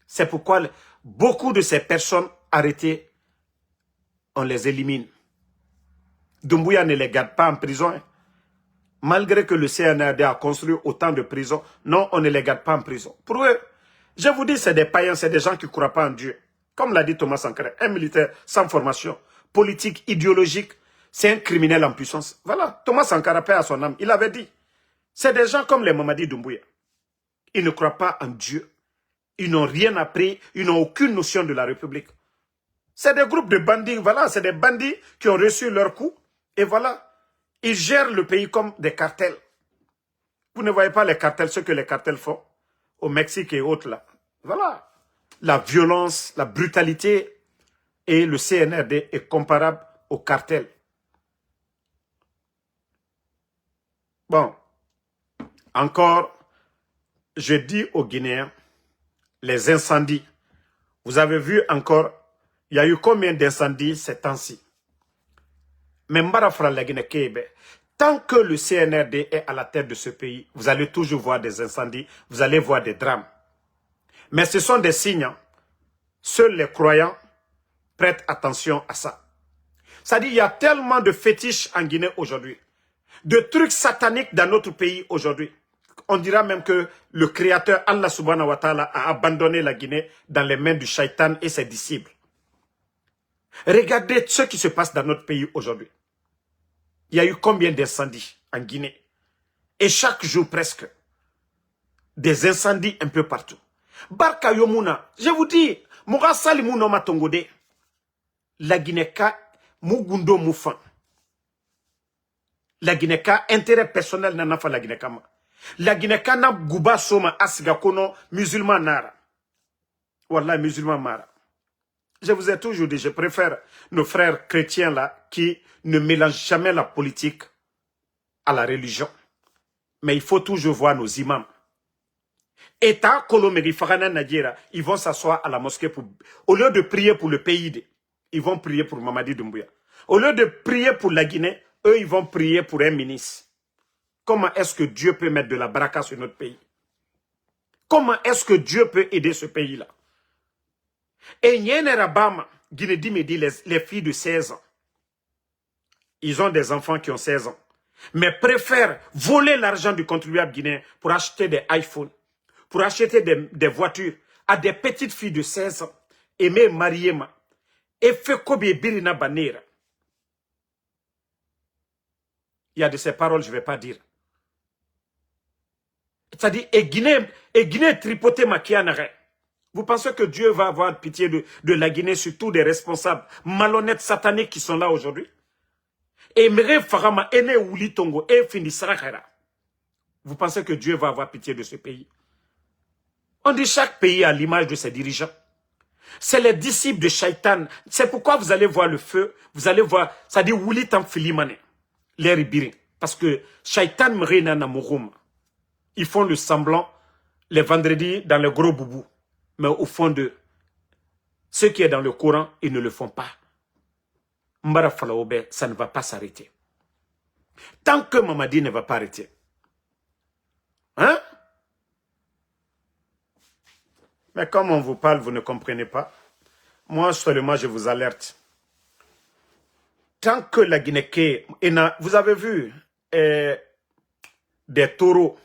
C'est pourquoi beaucoup de ces personnes arrêtées, on les élimine. Doumbouya ne les garde pas en prison. Hein. Malgré que le CNRD a construit autant de prisons, non, on ne les garde pas en prison. Pour eux, je vous dis, c'est des païens, c'est des gens qui ne croient pas en Dieu. Comme l'a dit Thomas Sankara, un militaire sans formation, politique, idéologique, c'est un criminel en puissance. Voilà, Thomas Sankara, paix à son âme, il avait dit. C'est des gens comme les Mamadi Doumbouya. Ils ne croient pas en Dieu. Ils n'ont rien appris, ils n'ont aucune notion de la République. C'est des groupes de bandits, voilà, c'est des bandits qui ont reçu leur coup. Et voilà, ils gèrent le pays comme des cartels. Vous ne voyez pas les cartels, ce que les cartels font au Mexique et autres là. Voilà. La violence, la brutalité et le CNRD est comparable au cartel. Bon. Encore, je dis aux Guinéens, les incendies. Vous avez vu encore, il y a eu combien d'incendies ces temps-ci? Mais Mbarafra la Guinée-Kébe, tant que le CNRD est à la tête de ce pays, vous allez toujours voir des incendies, vous allez voir des drames. Mais ce sont des signes. Seuls les croyants prêtent attention à ça. C'est-à-dire qu'il y a tellement de fétiches en Guinée aujourd'hui, de trucs sataniques dans notre pays aujourd'hui. On dira même que le créateur Allah subhanahu wa ta'ala a abandonné la Guinée dans les mains du shaitan et ses disciples. Regardez ce qui se passe dans notre pays aujourd'hui. Il y a eu combien d'incendies en Guinée? Et chaque jour presque, des incendies un peu partout. Barka Yomuna, je vous dis, Moura Salimouno Matongode, la Guinée-Ka, Mugundo Moufan. La Guinée-Ka, intérêt personnel n'a pas la Guinée-Ka. La Guinée-Ka n'a Gouba Soma Asigakono, musulman Nara. Wallah, musulman Mara. Je vous ai toujours dit, je préfère nos frères chrétiens là qui ne mélangent jamais la politique à la religion. Mais il faut toujours voir nos imams. État Kolomeri Farana Nadjera, ils vont s'asseoir à la mosquée pour, au lieu de prier pour le pays, ils vont prier pour Mamadi Doumbouya. Au lieu de prier pour la Guinée, eux ils vont prier pour un ministre. Comment est-ce que Dieu peut mettre de la baraka sur notre pays? Comment est-ce que Dieu peut aider ce pays-là? Et Nyenerabama, Guinée me dit les filles de 16 ans. Ils ont des enfants qui ont 16 ans. Mais préfèrent voler l'argent du contribuable guinéen pour acheter des iPhones, pour acheter des voitures, à des petites filles de 16 ans. Et me marier ma. Et fait kobe birina banera. Il y a de ces paroles, je ne vais pas dire. C'est-à-dire, et Guinée tripoter ma kianare. Vous pensez que Dieu va avoir pitié de la Guinée, surtout des responsables malhonnêtes sataniques qui sont là aujourd'hui? Et Mere Farama, Ene Ouli Tongo, et Fini Sarakara. Vous pensez que Dieu va avoir pitié de ce pays? On dit chaque pays a l'image de ses dirigeants. C'est les disciples de Shaitan. C'est pourquoi vous allez voir le feu, vous allez voir, ça dit Ouli Tam Filimane, les ribiri. Parce que Shaitan Mrena Namurum, ils font le semblant les vendredis dans le gros boubou. Mais au fond de ce qui est dans le Coran, ils ne le font pas. Mbara Falaobe, ça ne va pas s'arrêter. Tant que Mamadi ne va pas arrêter. Hein? Mais comme on vous parle, vous ne comprenez pas. Moi, seulement, je vous alerte. Tant que la Guinée, vous avez vu des taureaux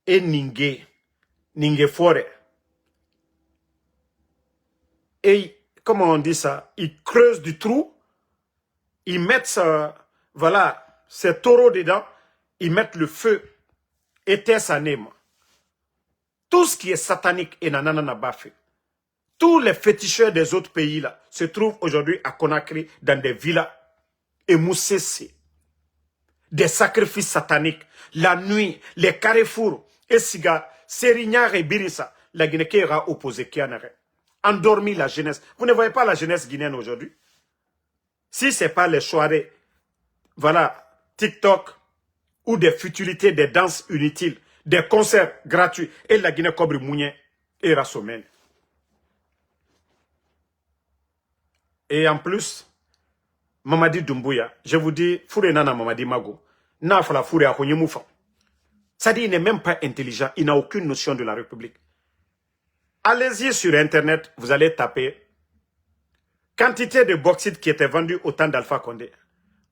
et Ningue forêt. Et, comment on dit ça, ils creusent du trou, ils mettent, voilà, ces taureaux dedans, ils mettent le feu, éteint sa name. Tout ce qui est satanique et nanana n'a pas fait. Tous les féticheurs des autres pays là se trouvent aujourd'hui à Conakry dans des villas et Moussessi. Des sacrifices sataniques. La nuit, les carrefours, et Siga, Serignard et Birissa, la Guinée qui ira opposée Kianare. Endormi la jeunesse. Vous ne voyez pas la jeunesse guinéenne aujourd'hui? Si ce n'est pas les soirées, voilà, TikTok, ou des futilités, des danses inutiles, des concerts gratuits, et la Guinée Cobri Mounien et Rassomen. Et en plus, Mamadi Doumbouya, je vous dis, Fouré Nana Mamadi Mago, n'a fala Fouré à Konyemoufa. Ça dit, il n'est même pas intelligent, il n'a aucune notion de la République. Allez-y sur Internet, vous allez taper quantité de bauxite qui était vendue au temps d'Alpha Condé.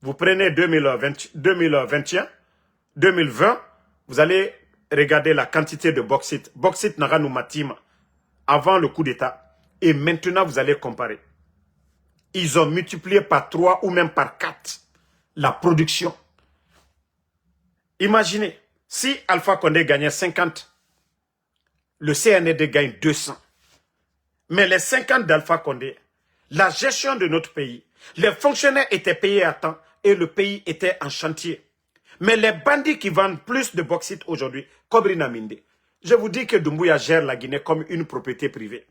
Vous prenez 2021, 2020, vous allez regarder la quantité de bauxite. Bauxite Naranou Matima, avant le coup d'État. Et maintenant, vous allez comparer. Ils ont multiplié par 3 ou même par 4 la production. Imaginez, si Alpha Condé gagnait 50, le CNRD gagne 200. Mais les 50 d'Alpha Condé, la gestion de notre pays, les fonctionnaires étaient payés à temps et le pays était en chantier. Mais les bandits qui vendent plus de bauxite aujourd'hui, Kobrina Minde, je vous dis que Doumbouya gère la Guinée comme une propriété privée.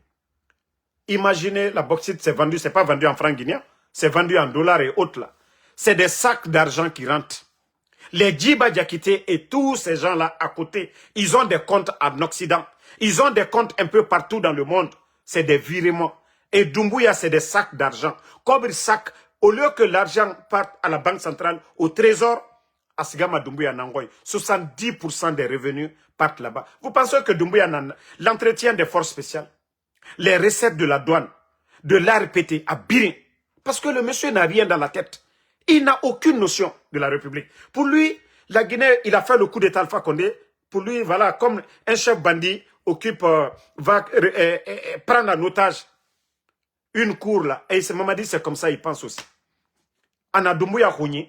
Imaginez, la bauxite, c'est vendu, c'est pas vendu en francs guinéens, c'est vendu en dollars et autres là. C'est des sacs d'argent qui rentrent. Les Djiba Diakité et tous ces gens-là à côté, ils ont des comptes en Occident. Ils ont des comptes un peu partout dans le monde. C'est des virements. Et Doumbouya, c'est des sacs d'argent. Comme sac, au lieu que l'argent parte à la Banque centrale, au trésor, à Sigama Doumbouya Nangoy, 70% des revenus partent là-bas. Vous pensez que Doumbouya, l'entretien des forces spéciales, les recettes de la douane, de l'ARPT à Birin, parce que le monsieur n'a rien dans la tête. Il n'a aucune notion de la République. Pour lui, la Guinée, il a fait le coup d'État Alpha Condé. Pour lui, voilà, comme un chef bandit occupe, va prendre en otage une cour là. Et il m'a dit, c'est comme ça, il pense aussi. Ana Doumbouya Khouni,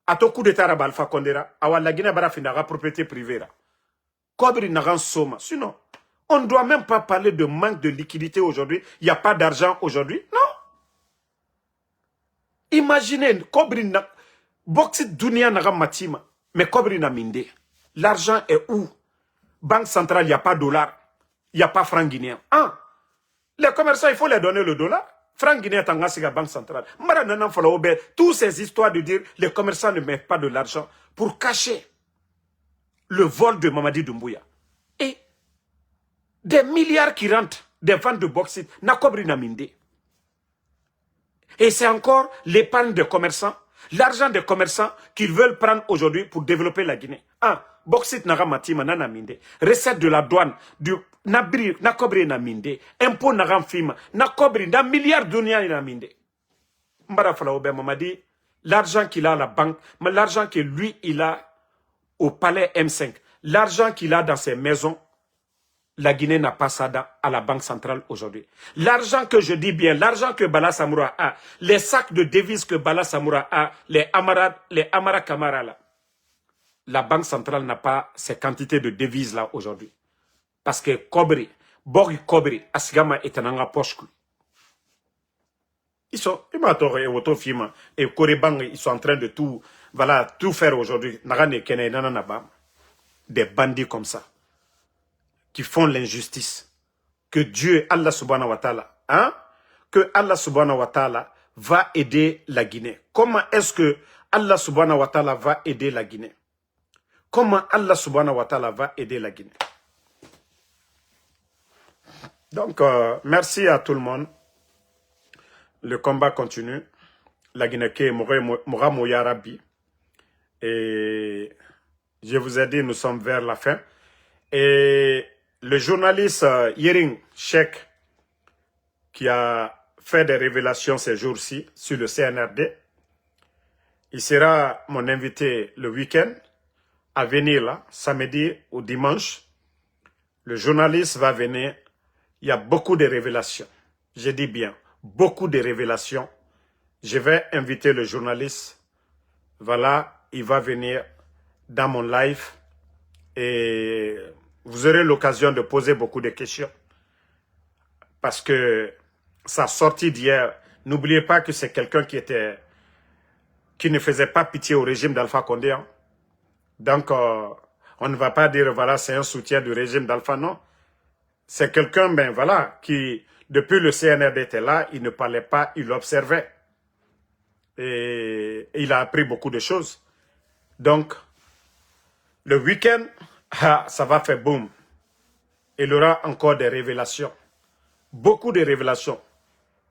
à ton coup d'État Alpha Condé, à la Guinée, bara finira propriété privée. Kobri n'a soma. Sinon, on ne doit même pas parler de manque de liquidité aujourd'hui. Il n'y a pas d'argent aujourd'hui. Non. Imaginez, Kobri na Bauxite Dunia Naga Matima, mais Kobri na Minde. L'argent est où? Banque centrale, il n'y a pas de dollar, il n'y a pas franc guinéen. Ah, les commerçants, il faut les donner le dollar. Franc guinéen, c'est la banque centrale. Toutes ces histoires de dire les commerçants ne mettent pas de l'argent pour cacher le vol de Mamadi Doumbouya. Et des milliards qui rentrent des ventes de bauxite, na Kobri na Minde. Et c'est encore l'épargne des commerçants, l'argent des commerçants qu'ils veulent prendre aujourd'hui pour développer la Guinée. Ah, bauxite naga matima nana minde, recette de la douane, du nabri na kobri na minde, impôt naga fima, na kobri na milliards d'unia na minde. Mbara fala obe mamadi, l'argent qu'il a à la banque, mais l'argent que lui il a au palais M5, l'argent qu'il a dans ses maisons, La Guinée n'a pas ça à la Banque centrale aujourd'hui. L'argent que je dis bien, l'argent que Bala Samoura a, les sacs de devises que Bala Samoura a, les Amara Kamara là, la Banque centrale n'a pas ces quantités de devises là aujourd'hui. Parce que Kobri, Borg Kobri, Asigama est en poche. Ils sont, et Koribang, ils sont en train de tout, voilà, tout faire aujourd'hui. Des bandits comme ça, qui font l'injustice. Que Dieu, Allah subhanahu wa ta'ala, hein, que Allah subhanahu wa ta'ala va aider la Guinée. Comment est-ce que Allah subhanahu wa ta'ala va aider la Guinée? Comment Allah subhanahu wa ta'ala va aider la Guinée? Donc, merci à tout le monde. Le combat continue. La Guinée qui est Moura Mouyarabi. Et je vous ai dit, nous sommes vers la fin. Et le journaliste Yering Sheikh, qui a fait des révélations ces jours-ci sur le CNRD, il sera mon invité le week-end à venir là, samedi ou dimanche. Le journaliste va venir. Il y a beaucoup de révélations. Je dis bien, beaucoup de révélations. Je vais inviter le journaliste. Voilà, il va venir dans mon live et vous aurez l'occasion de poser beaucoup de questions. Parce que sa sortie d'hier, n'oubliez pas que c'est quelqu'un qui ne faisait pas pitié au régime d'Alpha Condé. Hein. Donc, on ne va pas dire, voilà, c'est un soutien du régime d'Alpha, non. C'est quelqu'un, ben voilà, qui, depuis le CNRD était là, il ne parlait pas, il observait. Et il a appris beaucoup de choses. Donc, le week-end, ça va faire boum. Il aura encore des révélations. Beaucoup de révélations.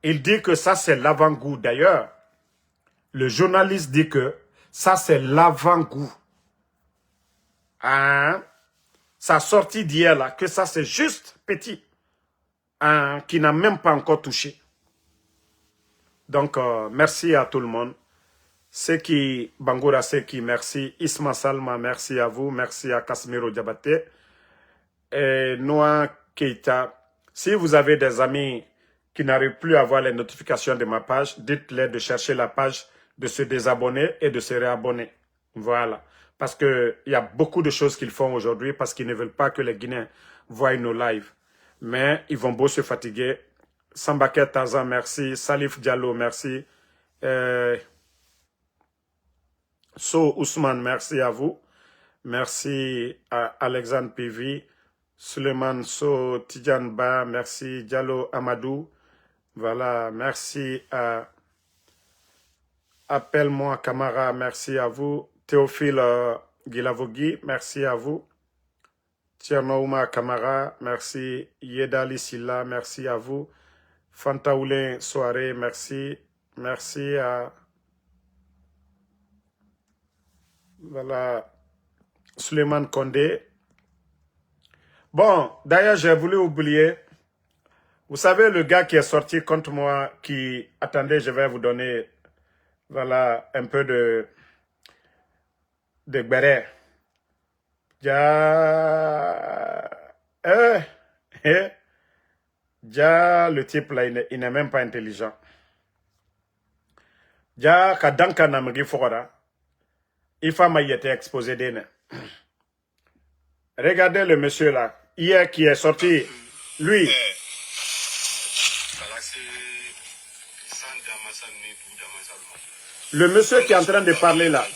Il dit que ça, c'est l'avant-goût. D'ailleurs, le journaliste dit que ça, c'est l'avant-goût. Hein? Sa sortie d'hier, là, que ça, c'est juste petit. Hein? Qui n'a même pas encore touché. Donc, merci à tout le monde. Seki Bangoura Seki, merci. Isma Salma, merci à vous. Merci à Casimiro Diabaté. Et Noah Keita. Si vous avez des amis qui n'arrivent plus à voir les notifications de ma page, dites-les de chercher la page, de se désabonner et de se réabonner. Voilà. Parce qu'il y a beaucoup de choses qu'ils font aujourd'hui parce qu'ils ne veulent pas que les Guinéens voient nos lives. Mais ils vont beau se fatiguer. Sambaket Tarzan, merci. Salif Diallo, merci. So Ousmane, merci à vous. Merci à Alexandre Pivi. Suleiman So Tidjan Ba, merci. Diallo Amadou. Voilà, merci à Appelle-moi Camara, merci à vous. Théophile Guilavogui, merci à vous. Tiernouma Camara, merci. Yedali Silla, merci à vous. Fantaoulin Soirée, merci. Merci à... Voilà. Suleiman Kondé. Bon, d'ailleurs, j'ai voulu oublier. Vous savez, le gars qui est sorti contre moi, qui... Attendez, je vais vous donner... Voilà, un peu de béret. Le type là, il n'est même pas intelligent. Kadanka Namagi Fora, il faut y était exposé d'ene. Regardez le monsieur là, hier qui est sorti, lui. Le monsieur qui est en train de parler là.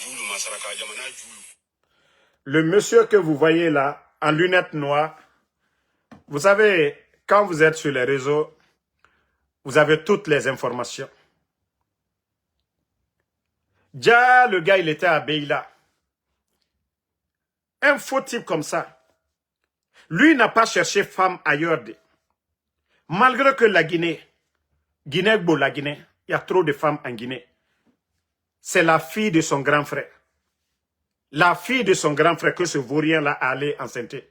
Le monsieur que vous voyez là, en lunettes noires. Vous savez, quand vous êtes sur les réseaux, vous avez toutes les informations. Déjà, le gars, il était à Beila. Un faux type comme ça. Lui n'a pas cherché femme ailleurs. Malgré que la Guinée, il y a trop de femmes en Guinée. C'est la fille de son grand frère. La fille de son grand frère que ce vaurien-là allait enceinte.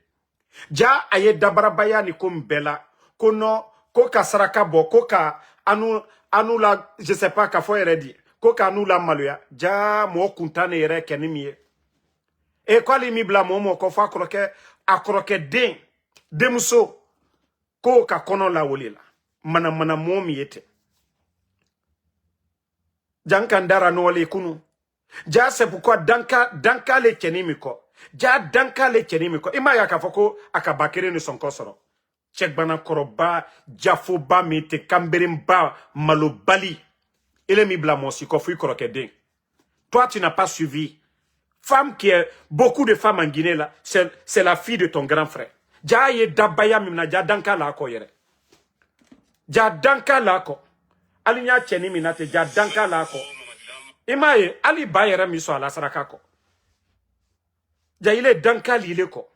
Ja aye dabarabaya ni comme bella. Kono, koka saraka bo, koka anu la, je sais pas, kafo eredi. Koka anu la maluya. Ja mo kuntane ere kenimie. Et quoi les mibla momo kofa akroke den. Demuso, ko ka kono la wole la. Mana momi yete. Janka ndara no wale kunu. Ja c'est pourquoi danka le kenimi ko. Ja danka le kenimi ko. Ima ya kafoko akabakere ni sonko soro. Tchekbana koroba, jafoba mete kamberimba malobali. Ele mi blamosi ko fui krokeden. Toi tu n'as pas suivi. Femme qui est beaucoup de femmes en Guinée là, c'est la fille de ton grand frère. Ja ye dabaya mimna ja danka la ko yere. Ja danka la ko. Alinya cheni minate ja danka la ko. Imaye ali bayere miso ala saraka ko. Ja ile danka lile ko.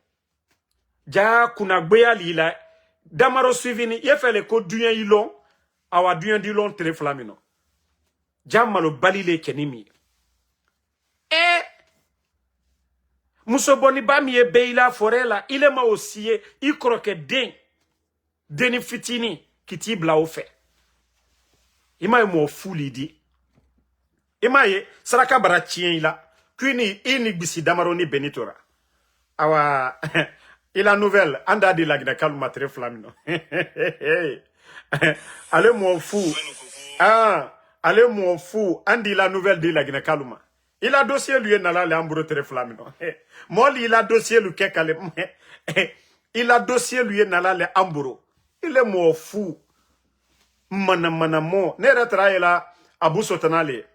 Ja kuna gbeya lila damaro suivini yefele ko duyen ilon awa duyen dilon tere flamino. Ja malo balile kenimi. Musoboni ba miye beila forela ile ma osiye I kroke den deni fitini kiti bla ofe. Imaye mo fuli di. Imaye saraka bara chien ila kwini ini bisi damaro ni benitora. Awa ila nouvelle anda di la gina kaluma tere flamino. Ale mo fou. Ale mo fou andi la nouvelle di la gina kaluma. Il a dossier lui nala le ambro tere flamino. Moli il a dossier lui kekale. Il a dossier lui nala le ambro. Il est mo fou. Mana mo. Ne retra ila Abu Sotana le.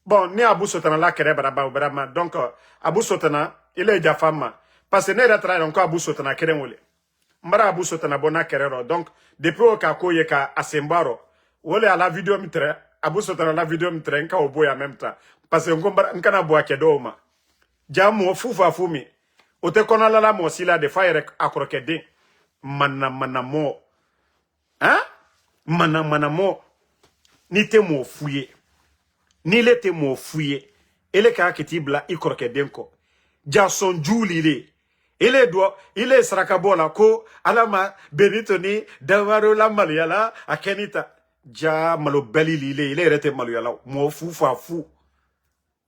Bon, ne Abu Sotana la kere baraba barama. Donc Abu Sotana il est déjà femme. Parce que ne retra encore Abu Sotana kere mole. Mbara Abu Sotana bona kerero. Donc depuis au kako ye ka asembaro. Wole à la vidéo mitre. Abu Sotana la vidéo mitre nka oboya en même temps. Parce que nkana boa kedoma. Jamu fufa fumi. Ote kona la mo sila de fire akrokede. Mana mo. Hein? Mana mo. Ni te mo fouye. Ni le te mo fouye. Ele ka kitibla ikrokede ko. Ja son juli le. Ile srakabola ko alama benito ni dawaro la maliala akenita. Ja malo beli lile ile rete maluyala mo fufa fu.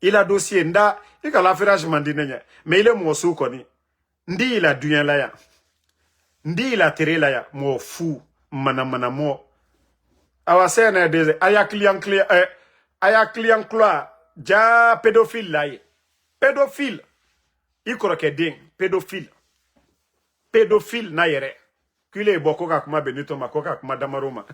Il a dossier nda il a l'affairage mandinenya mais il est mo sou koni ndi il a duyen la ya ndi il a tere la ya mo fou mana mo awasene de aya client cloa ja pédophile la ye pédophile il croque ding pédophile na yere kule boko ka kuma benito makoka kuma damaroma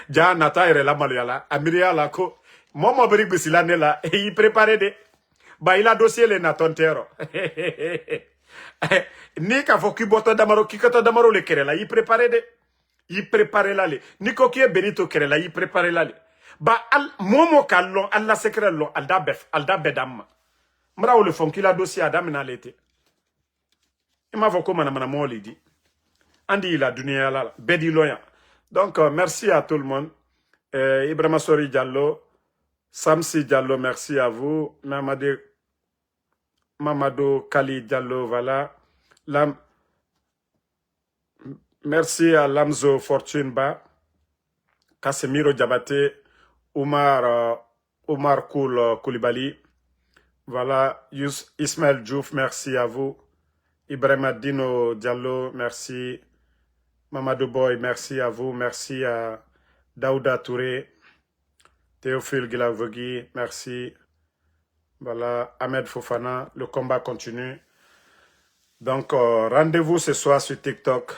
ja nata yere la malyala amiria la ko Momo beri bisila nela il préparé de ba il a dossier le na tontero ni ka foki boto damaro kikato damaro le kerela il préparé la le ni ko ki benito kerela il préparé la le ba al momo kallon alla secret alda bedam mra o le fon ki la dossier adam na lete ima foko mana molidi andi la dunia la bedi loya donc merci à tout le monde Ibrahima Sori Diallo Samsi Diallo, merci à vous. Mamadou Kali Diallo, voilà. Merci à Lamzo Fortuneba, Casemiro Diabate, Omar Koulibaly. Voilà. Ismaël Diouf, merci à vous. Ibrahima Dino Diallo, merci. Mamadou Boy, merci à vous. Merci à Daouda Touré. Théophile Guilavogui, merci. Voilà, Ahmed Fofana, le combat continue. Donc, rendez-vous ce soir sur TikTok.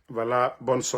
Voilà, bonne soirée.